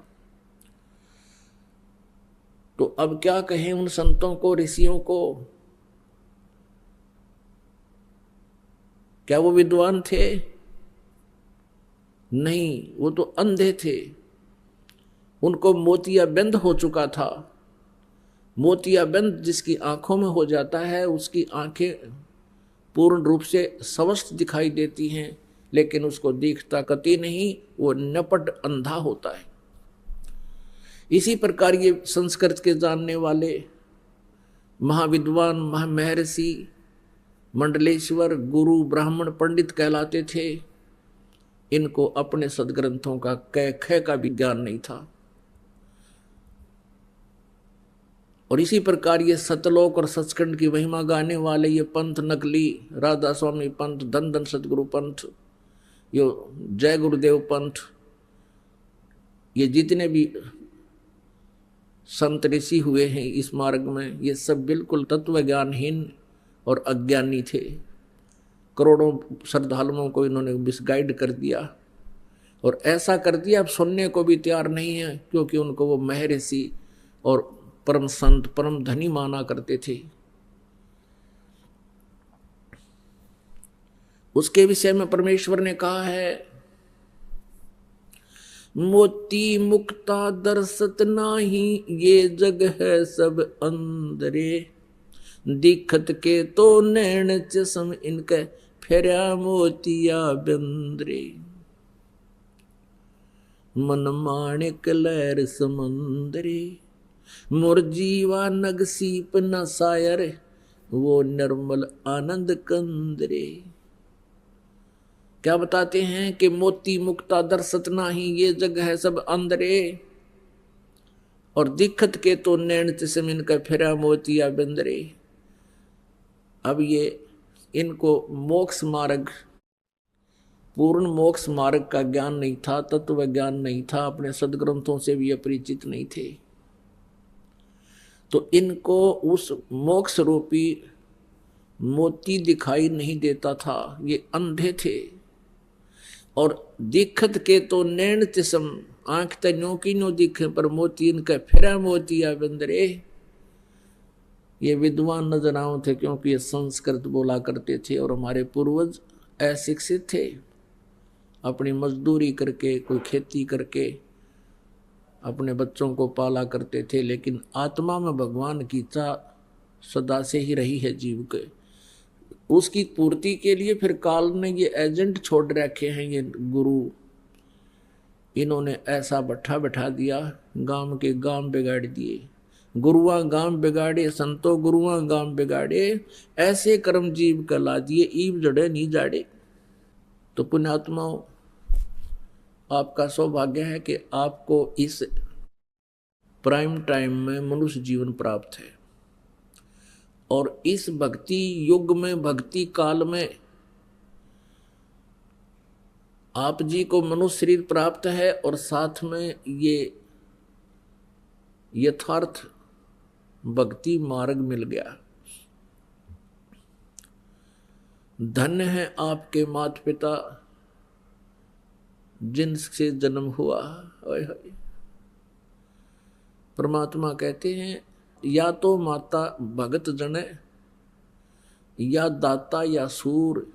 तो अब क्या कहें उन संतों को, ऋषियों को? क्या वो विद्वान थे? नहीं, वो तो अंधे थे। उनको मोतियाबिंद हो चुका था। मोतियाबिंद जिसकी आंखों में हो जाता है, उसकी आंखें पूर्ण रूप से स्वस्थ दिखाई देती हैं, लेकिन उसको दिखता कति नहीं, वो नपट अंधा होता है। इसी प्रकार ये संस्कृत के जानने वाले महाविद्वान, महर्षि, मंडलेश्वर, गुरु, ब्राह्मण, पंडित कहलाते थे। इनको अपने सदग्रंथों का कै ख का भी ज्ञान नहीं था। और इसी प्रकार ये सतलोक और सचखंड की महिमा गाने वाले ये पंथ नकली, राधा स्वामी पंथ, धन धन सतगुरु पंथ, यो जय गुरुदेव पंथ, ये जितने भी संत ऋषि हुए हैं इस मार्ग में, ये सब बिल्कुल तत्व ज्ञानहीन और अज्ञानी थे। करोड़ों श्रद्धालुओं को इन्होंने मिसगाइड कर दिया, और ऐसा कर दिया अब सुनने को भी तैयार नहीं है, क्योंकि उनको वो महर्षि और परम संत परम धनी माना करते थे। उसके विषय में परमेश्वर ने कहा है, मोती मुक्ता दर्शत नाही, ये जग है सब अंदरे, दिखत के तो नैन चश्म इनके, फेरा मोतिया बिंद्रे। मन माणिक लहर समंदरे, मोर जीवा नग सीप न सायर, वो निर्मल आनंद कंदरे। क्या बताते हैं कि मोती मुक्ता दर्शत नाही, ये जग है सब अंदरे, और दिखत के तो नैन चश्म इनका, फेरा मोतिया बिंदरे। अब ये इनको मोक्ष मार्ग, पूर्ण मोक्ष मार्ग का ज्ञान नहीं था, तत्व ज्ञान नहीं था, अपने सदग्रंथों से भी अपरिचित नहीं थे। तो इनको उस मोक्ष रूपी मोती दिखाई नहीं देता था, ये अंधे थे। और दिखत के तो नैन चश्म, आंख तन्यों की नो दिखे, पर मोती इनका फेरा मोतिया बिंदरे। ये विद्वान नजर आओ थे, क्योंकि ये संस्कृत बोला करते थे, और हमारे पूर्वज अशिक्षित थे, अपनी मजदूरी करके, कोई खेती करके अपने बच्चों को पाला करते थे। लेकिन आत्मा में भगवान की इच्छा सदा से ही रही है जीव के, उसकी पूर्ति के लिए फिर काल ने ये एजेंट छोड़ रखे हैं, ये गुरु, इन्होंने ऐसा बैठा बैठा दिया, गांव के गांव बिगाड़ दिए। गुरुआ गांव बिगाड़े, संतो गुरुआ गांव बिगाड़े, ऐसे कर्म जीव कला दिए, ईब जड़े नहीं जाड़े। तो पुण्यात्माओं, आपका सौभाग्य है कि आपको इस प्राइम टाइम में मनुष्य जीवन प्राप्त है, और इस भक्ति युग में, भक्ति काल में आप जी को मनुष्य शरीर प्राप्त है, और साथ में ये यथार्थ भक्ति मार्ग मिल गया। धन्य है आपके माता पिता जिनसे जन्म हुआ। परमात्मा कहते हैं, या तो माता भगत जने, या दाता या सूर,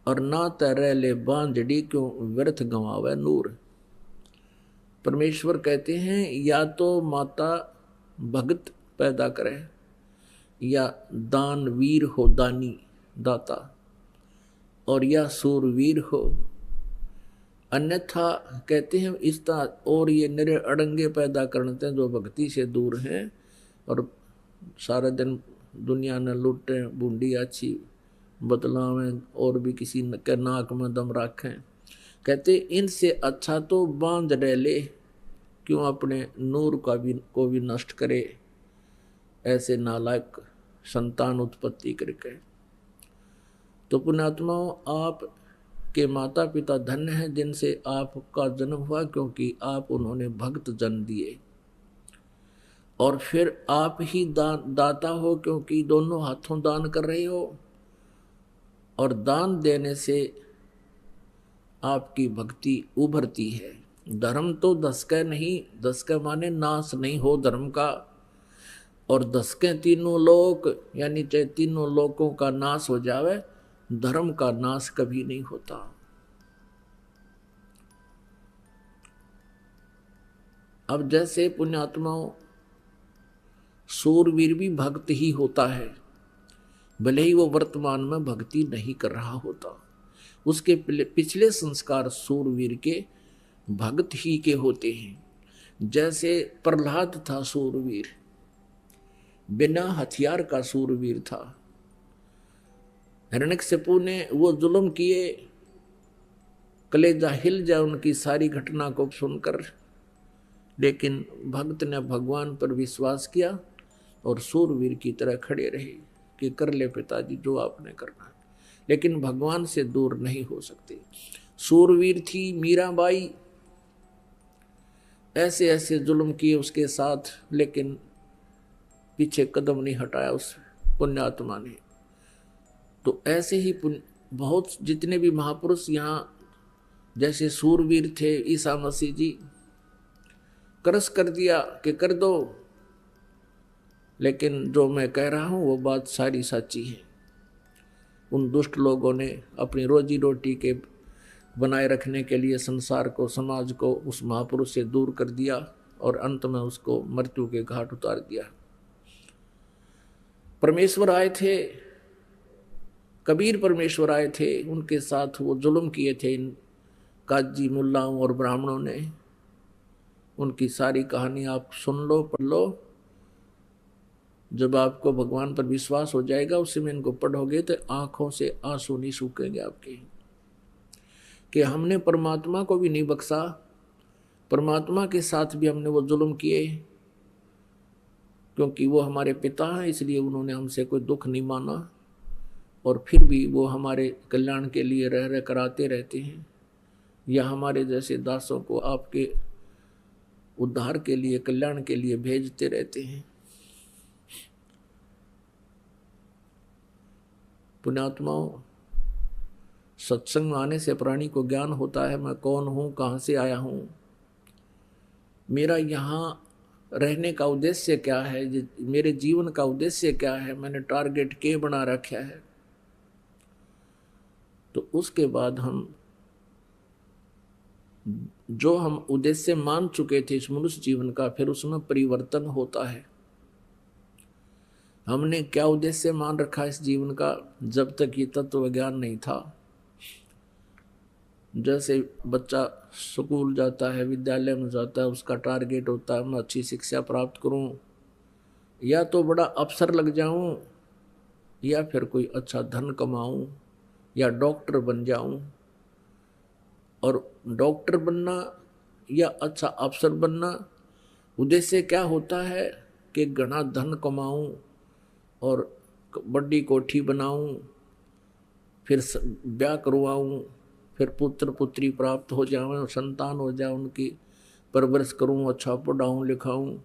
और ना तैरे ले बांझड़ी, क्यों व्यर्थ गंवावे नूर। परमेश्वर कहते हैं, या तो माता भगत पैदा करे, या दानवीर हो, दानी दाता, और या सूरवीर हो। अन्यथा कहते हैं इस तरह, और ये निरे अड़ंगे पैदा करते हैं जो भक्ति से दूर हैं, और सारा दिन दुनिया ने लूटें, बूंदी अच्छी बदलावें, और भी किसी के नाक में दम रखें। कहते इनसे अच्छा तो बांध ले, क्यों अपने नूर को भी नष्ट करे, ऐसे नालायक संतान उत्पत्ति करके। तो पुण्यात्माओं, आप के माता पिता धन्य हैं जिनसे आपका जन्म हुआ, क्योंकि आप उन्होंने भक्त जन्म दिए, और फिर आप ही दाता हो, क्योंकि दोनों हाथों दान कर रहे हो, और दान देने से आपकी भक्ति उभरती है। धर्म तो दसके नहीं, दसके माने नाश नहीं हो धर्म का, और दसके तीनों लोक, यानी चाहे तीनों लोकों का नाश हो जावे, धर्म का नाश कभी नहीं होता। अब जैसे पुण्यात्माओं, सूरवीर भी भक्त ही होता है, भले ही वो वर्तमान में भक्ति नहीं कर रहा होता, उसके पिछले संस्कार सूरवीर के भक्त ही के होते हैं। जैसे प्रहलाद था सूरवीर, बिना हथियार का सूरवीर था। हिरण्यकशिपु ने वो जुल्म किए, कलेजा हिल जाए उनकी सारी घटना को सुनकर, लेकिन भक्त ने भगवान पर विश्वास किया और सूरवीर की तरह खड़े रहे कि कर ले पिताजी जो आपने करना है, लेकिन भगवान से दूर नहीं हो सकते। सूरवीर थी मीराबाई, ऐसे ऐसे जुल्म किए उसके साथ, लेकिन पीछे कदम नहीं हटाया उस पुण्यात्मा ने। तो ऐसे ही बहुत जितने भी महापुरुष यहाँ जैसे सूरवीर थे, ईसा मसीह जी, क्रश कर दिया कि कर दो, लेकिन जो मैं कह रहा हूं वो बात सारी सच्ची है। उन दुष्ट लोगों ने अपनी रोजी रोटी के बनाए रखने के लिए संसार को, समाज को उस महापुरुष से दूर कर दिया और अंत में उसको मृत्यु के घाट उतार दिया। परमेश्वर आए थे, कबीर परमेश्वर आए थे, उनके साथ वो जुल्म किए थे इन काजी मुल्लाओं और ब्राह्मणों ने। उनकी सारी कहानी आप सुन लो, पढ़ लो। जब आपको भगवान पर विश्वास हो जाएगा, उस समय इनको पढ़ोगे तो आंखों से आंसू नहीं सूखेंगे आपके, कि हमने परमात्मा को भी नहीं बख्शा, परमात्मा के साथ भी हमने वो जुल्म किए, क्योंकि वो हमारे पिता हैं, इसलिए उन्होंने हमसे कोई दुख नहीं माना, और फिर भी वो हमारे कल्याण के लिए रह रह कराते रहते हैं, या हमारे जैसे दासों को आपके उद्धार के लिए, कल्याण के लिए भेजते रहते हैं। पुण्यात्माओं, सत्संग में आने से प्राणी को ज्ञान होता है, मैं कौन हूँ, कहाँ से आया हूँ, मेरा यहाँ रहने का उद्देश्य क्या है, मेरे जीवन का उद्देश्य क्या है, मैंने टारगेट क्या बना रखा है। तो उसके बाद हम जो हम उद्देश्य मान चुके थे इस मनुष्य जीवन का, फिर उसमें परिवर्तन होता है। हमने क्या उद्देश्य मान रखा इस जीवन का, जब तक ये तत्व ज्ञान नहीं था। जैसे बच्चा स्कूल जाता है, विद्यालय में जाता है, उसका टारगेट होता है मैं अच्छी शिक्षा प्राप्त करूं, या तो बड़ा अफसर लग जाऊं, या फिर कोई अच्छा धन कमाऊं, या डॉक्टर बन जाऊं। और डॉक्टर बनना या अच्छा अफसर बनना उद्देश्य क्या होता है कि घना धन कमाऊं और बड़ी कोठी बनाऊं, फिर ब्याह करवाऊं, फिर पुत्र पुत्री प्राप्त हो जाए, संतान हो जाए, उनकी परवरिश करूं, अच्छा पढ़ाऊं लिखाऊं,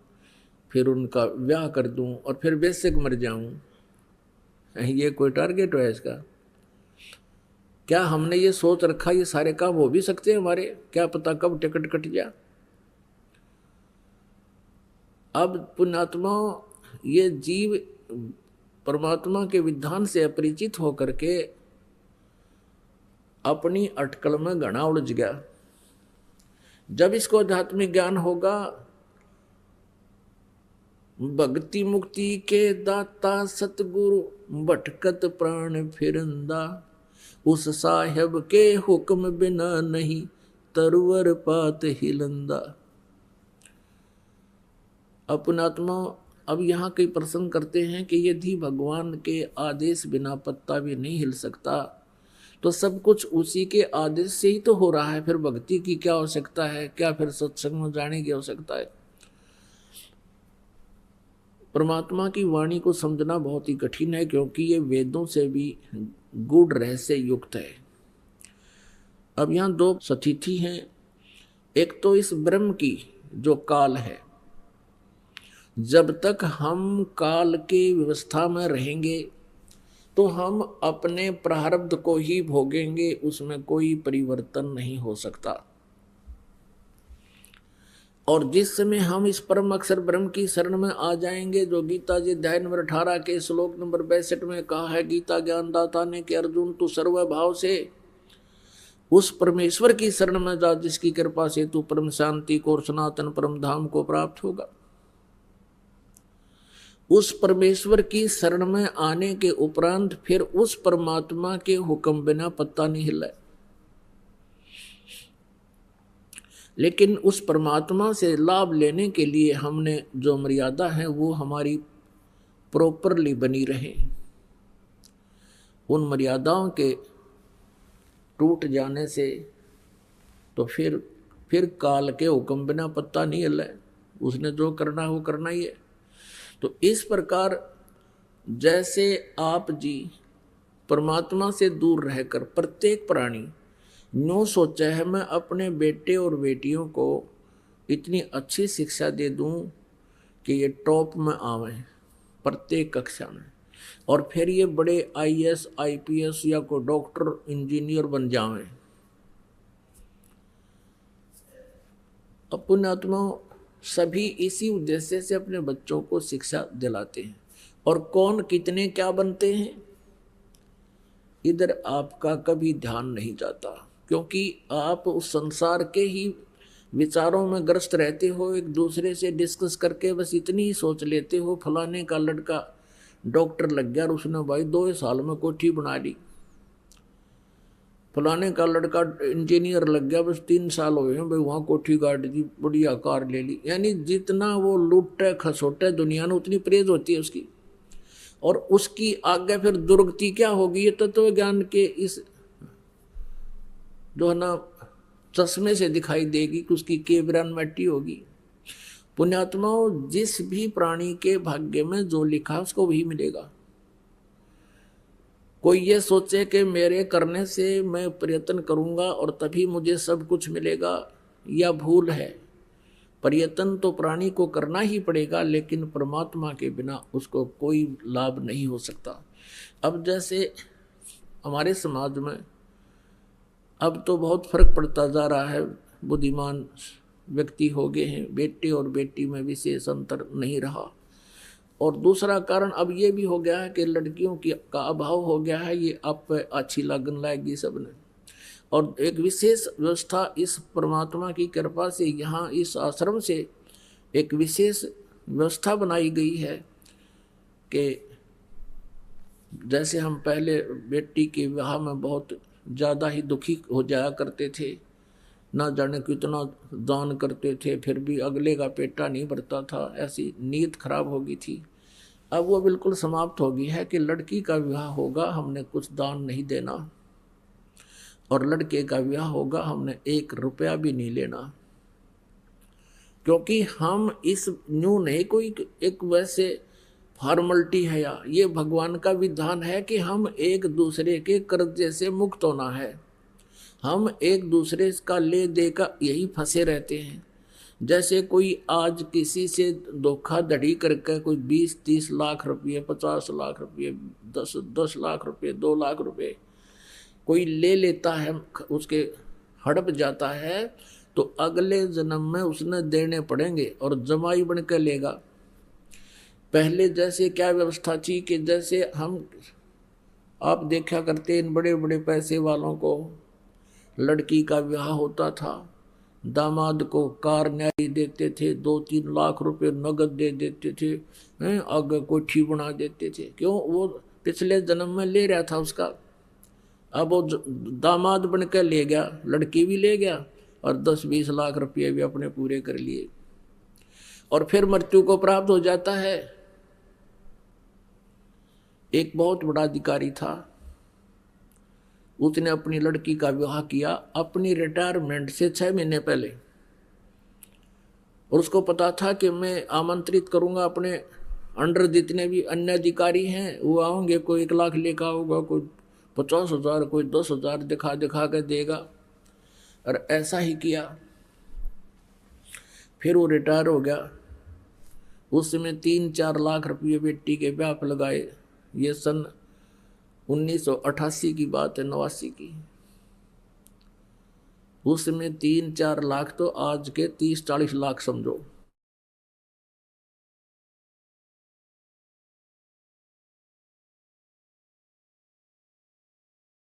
फिर उनका ब्याह कर दूं और फिर बेशक मर जाऊं। ये कोई टारगेट है इसका? क्या हमने ये सोच रखा ये सारे काम हो भी सकते हैं हमारे? क्या पता कब टिकट कट जाए। अब पुण्यात्मा, ये जीव परमात्मा के विधान से अपरिचित होकर के अपनी अटकल में घना उलझ गया। जब इसको आध्यात्मिक ज्ञान होगा, भक्ति मुक्ति के दाता सतगुरु, भटकत प्राण फिरंदा, उस साहेब के हुक्म बिना नहीं तरवर पात हिलंदा। अपनात्मा, अब यहाँ कई प्रश्न करते हैं कि यदि भगवान के आदेश बिना पत्ता भी नहीं हिल सकता, तो सब कुछ उसी के आदेश से ही तो हो रहा है, फिर भक्ति की क्या आवश्यकता है, क्या फिर सत्संग में जाने की आवश्यकता है? परमात्मा की वाणी को समझना बहुत ही कठिन है, क्योंकि ये वेदों से भी गूढ़ रहस्य युक्त है। अब यहाँ दो स्थिति हैं। एक तो इस ब्रह्म की जो काल है, जब तक हम काल के व्यवस्था में रहेंगे तो हम अपने प्रारब्ध को ही भोगेंगे, उसमें कोई परिवर्तन नहीं हो सकता। और जिस समय हम इस परम अक्षर ब्रह्म की शरण में आ जाएंगे, जो गीता जी अध्याय नंबर 18 के श्लोक नंबर 62 में कहा है, गीता ज्ञानदाता ने कि अर्जुन तू सर्वभाव से उस परमेश्वर की शरण में जा, जिसकी कृपा से तू परम शांति को और सनातन परम धाम को प्राप्त होगा। उस परमेश्वर की शरण में आने के उपरांत फिर उस परमात्मा के हुक्म बिना पत्ता नहीं हिला। लेकिन उस परमात्मा से लाभ लेने के लिए हमने जो मर्यादा है वो हमारी प्रॉपरली बनी रहे। उन मर्यादाओं के टूट जाने से तो फिर काल के हुक्म बिना पत्ता नहीं हिला। उसने जो करना है वो करना ही है। तो इस प्रकार जैसे आप जी परमात्मा से दूर रहकर प्रत्येक प्राणी नो सोचा है मैं अपने बेटे और बेटियों को इतनी अच्छी शिक्षा दे दूं कि ये टॉप में आवें प्रत्येक कक्षा में, और फिर ये बड़े आईएएस आईपीएस या कोई डॉक्टर इंजीनियर बन जावें। पुण्यात्मा, सभी इसी उद्देश्य से अपने बच्चों को शिक्षा दिलाते हैं। और कौन कितने क्या बनते हैं, इधर आपका कभी ध्यान नहीं जाता, क्योंकि आप उस संसार के ही विचारों में ग्रस्त रहते हो। एक दूसरे से डिस्कस करके बस इतनी ही सोच लेते हो, फलाने का लड़का डॉक्टर लग गया और उसने भाई 2 साल में कोठी बना ली, फलाने का लड़का इंजीनियर लग गया, बस 3 साल हुए हैं भाई वहाँ कोठी गाड़ दी, बढ़िया कार ले ली। यानी जितना वो लूटे खसोटे दुनिया में, उतनी प्रेज होती है उसकी। और उसकी आगे फिर दुर्गति क्या होगी, ये तत्व ज्ञान के इस जो है ना चश्मे से दिखाई देगी कि उसकी केवरान मिट्टी होगी। पुण्यात्माओं, जिस भी प्राणी के भाग्य में जो लिखा उसको वही मिलेगा। कोई ये सोचे कि मेरे करने से मैं प्रयत्न करूंगा और तभी मुझे सब कुछ मिलेगा, या भूल है। प्रयत्न तो प्राणी को करना ही पड़ेगा, लेकिन परमात्मा के बिना उसको कोई लाभ नहीं हो सकता। अब जैसे हमारे समाज में अब तो बहुत फर्क पड़ता जा रहा है, बुद्धिमान व्यक्ति हो गए हैं, बेटे और बेटी में विशेष अंतर नहीं रहा। और दूसरा कारण अब ये भी हो गया है कि लड़कियों की का अभाव हो गया है, ये आप अच्छी लगन लाएगी सबने। और एक विशेष व्यवस्था इस परमात्मा की कृपा से यहाँ इस आश्रम से एक विशेष व्यवस्था बनाई गई है कि जैसे हम पहले बेटी के विवाह में बहुत ज़्यादा ही दुखी हो जाया करते थे, ना जाने कितना दान करते थे, फिर भी अगले का पेटा नहीं भरता था, ऐसी नीयत खराब हो गई थी। अब वो बिल्कुल समाप्त हो गई है कि लड़की का विवाह होगा हमने कुछ दान नहीं देना, और लड़के का विवाह होगा हमने 1 रुपया भी नहीं लेना। क्योंकि हम इस न्यू नहीं कोई एक वैसे फॉर्मलिटी है, या ये भगवान का विधान है कि हम एक दूसरे के कर्जे से मुक्त होना है। हम एक दूसरे का ले दे का यही फंसे रहते हैं। जैसे कोई आज किसी से धोखाधड़ी करके कोई 20-30 लाख रुपये, 50 लाख रुपये, 10 लाख रुपये, 2 लाख रुपये कोई ले लेता है, उसके हड़प जाता है, तो अगले जन्म में उसने देने पड़ेंगे और जमाई बन के लेगा। पहले जैसे क्या व्यवस्था थी कि जैसे हम आप देखा करते इन बड़े बड़े पैसे वालों को, लड़की का विवाह होता था, दामाद को कार न्यारी देते थे, 2-3 लाख रुपए नगद दे देते थे, आगे कोठी बना देते थे। क्यों? वो पिछले जन्म में ले रहा था उसका। अब वो दामाद बन के ले गया, लड़की भी ले गया और 10-20 लाख रुपये भी अपने पूरे कर लिए, और फिर मृत्यु को प्राप्त हो जाता है। एक बहुत बड़ा अधिकारी था, उसने अपनी लड़की का विवाह किया अपनी रिटायरमेंट से 6 महीने पहले, और उसको पता था कि मैं आमंत्रित करूंगा अपने अंडर जितने भी अन्य अधिकारी हैं वो आओगे, कोई 1 लाख लेकर आओगा, कोई 50,000, कोई 10,000 दिखा दिखा कर देगा। और ऐसा ही किया। फिर वो रिटायर हो गया। उस समय 3-4 लाख रुपये बेटी के ब्याह पर लगाए। ये सन 1988 की बात है, 89 की। उस समय 3-4 लाख तो आज के 30-40 लाख समझो।